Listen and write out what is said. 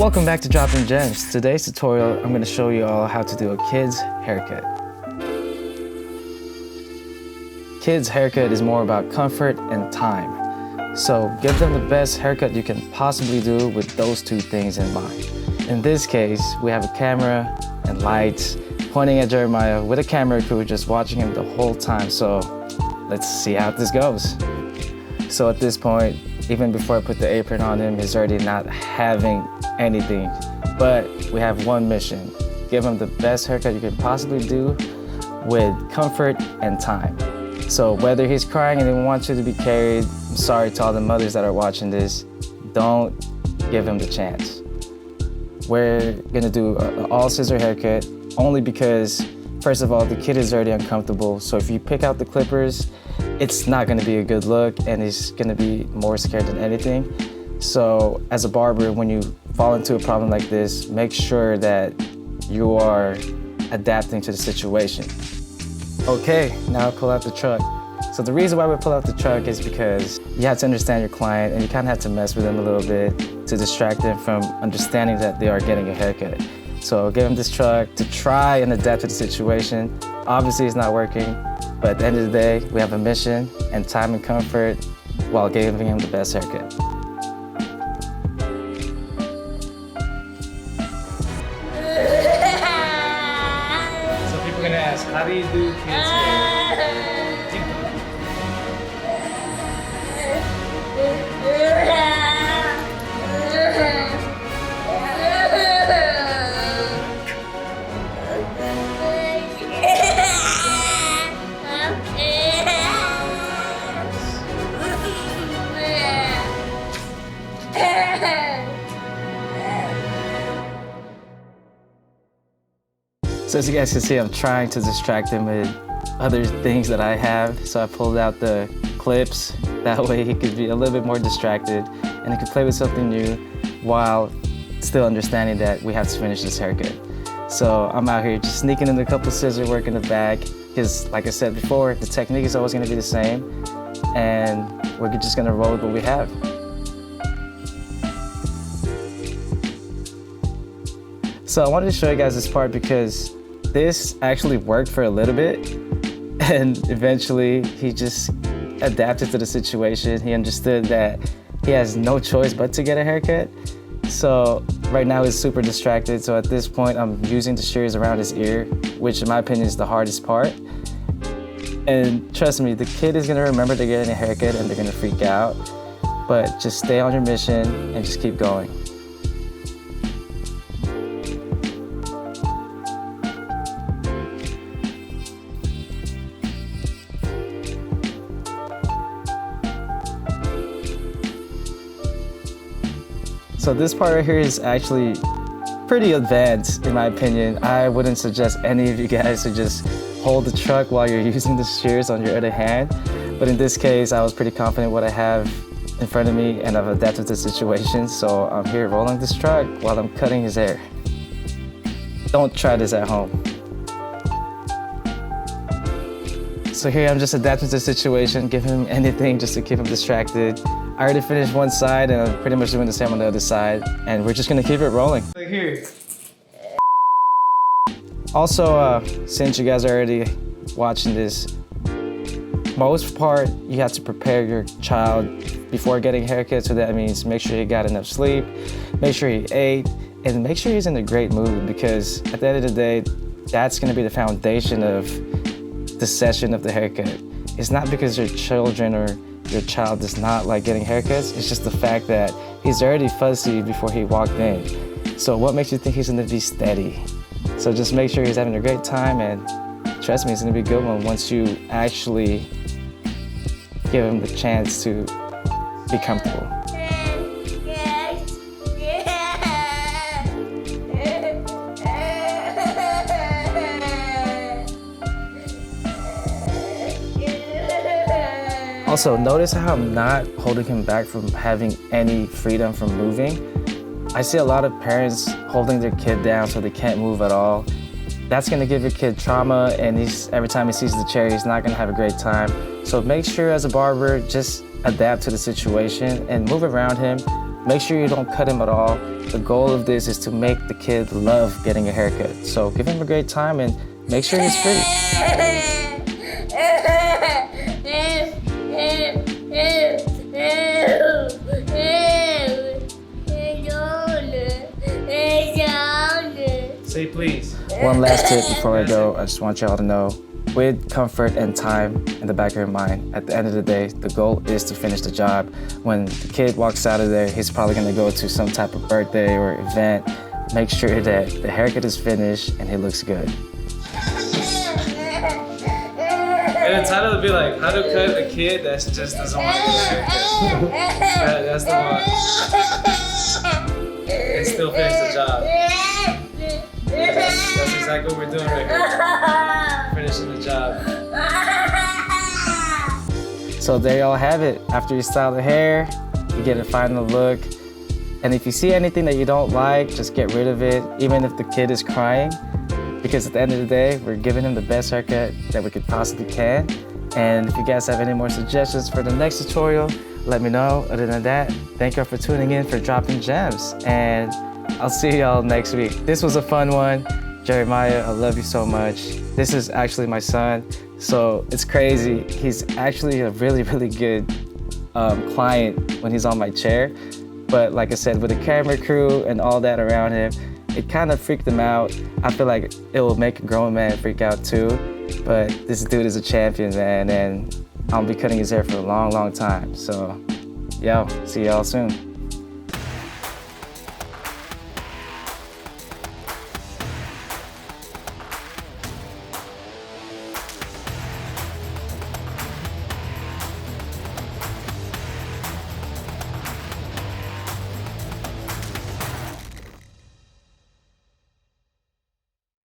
Welcome back to Dropping Gems. Today's tutorial, I'm going to show you all how to do a kid's haircut. Kid's haircut is more about comfort and time. So give them the best haircut you can possibly do with those two things in mind. In this case, we have a camera and lights pointing at Jeremiah with a camera crew just watching him the whole time. So let's see how this goes. So at this point, even before I put the apron on him, he's already not having anything. But we have one mission. Give him the best haircut you can possibly do with comfort and time. So whether he's crying and he wants you to be carried, I'm sorry to all the mothers that are watching this, don't give him the chance. We're gonna do an all scissor haircut only because, first of all, the kid is already uncomfortable. So if you pick out the clippers, it's not gonna be a good look and he's gonna be more scared than anything. So as a barber, when you fall into a problem like this, make sure that you are adapting to the situation. Okay, now pull out the truck. So the reason why we pull out the truck is because you have to understand your client and you kind of have to mess with them a little bit to distract them from understanding that they are getting a haircut. So give them this truck to try and adapt to the situation. Obviously it's not working, but at the end of the day, we have a mission and time and comfort while giving him the best haircut. So people are gonna ask, how do you do kids' hair? So as you guys can see, I'm trying to distract him with other things that I have. So I pulled out the clips. That way he could be a little bit more distracted and he could play with something new while still understanding that we have to finish this haircut. So I'm out here just sneaking in a couple scissors, work in the back, because like I said before, the technique is always gonna be the same and we're just gonna roll with what we have. So I wanted to show you guys this part because this actually worked for a little bit and eventually he just adapted to the situation. He understood that he has no choice but to get a haircut. So right now he's super distracted. So at this point I'm using the shears around his ear, which in my opinion is the hardest part. And trust me, the kid is gonna remember they're getting a haircut and they're gonna freak out, but just stay on your mission and just keep going. So this part right here is actually pretty advanced in my opinion. I wouldn't suggest any of you guys to just hold the truck while you're using the shears on your other hand. But in this case, I was pretty confident what I have in front of me and I've adapted to the situation. So I'm here rolling this truck while I'm cutting his hair. Don't try this at home. So here I'm just adapting to the situation, giving him anything just to keep him distracted. I already finished one side and I'm pretty much doing the same on the other side and we're just gonna keep it rolling. Like here. Also, since you guys are already watching this, most part you have to prepare your child before getting a haircut, so that means make sure he got enough sleep, make sure he ate, and make sure he's in a great mood because at the end of the day, that's gonna be the foundation of the session of the haircut. It's not because your children or your child does not like getting haircuts, it's just the fact that he's already fuzzy before he walked in. So what makes you think he's gonna be steady? So just make sure he's having a great time and trust me, it's gonna be a good one once you actually give him the chance to be comfortable. Also, notice how I'm not holding him back from having any freedom from moving. I see a lot of parents holding their kid down so they can't move at all. That's gonna give your kid trauma and every time he sees the chair, he's not gonna have a great time. So make sure as a barber, just adapt to the situation and move around him, make sure you don't cut him at all. The goal of this is to make the kid love getting a haircut. So give him a great time and make sure he's free. Say please. One last tip before I go, I just want y'all to know, with comfort and time in the back of your mind, at the end of the day, the goal is to finish the job. When the kid walks out of there, he's probably gonna go to some type of birthday or event. Make sure that the haircut is finished and he looks good. And the title would be like, how to cut a kid that just doesn't want to get a haircut. That's the one. And still finish the job. That's exactly what we're doing right here. Finishing the job. So there y'all have it. After you style the hair, you get a final look. And if you see anything that you don't like, just get rid of it, even if the kid is crying. Because at the end of the day, we're giving him the best haircut that we could possibly can. And if you guys have any more suggestions for the next tutorial, let me know. Other than that, thank y'all for tuning in for Dropping Gems. And I'll see y'all next week. This was a fun one. Jeremiah, I love you so much. This is actually my son, so it's crazy. He's actually a really, really good client when he's on my chair. But like I said, with the camera crew and all that around him, it kind of freaked him out. I feel like it will make a grown man freak out too. But this dude is a champion, man, and I'll be cutting his hair for a long, long time. So, yo, see y'all soon.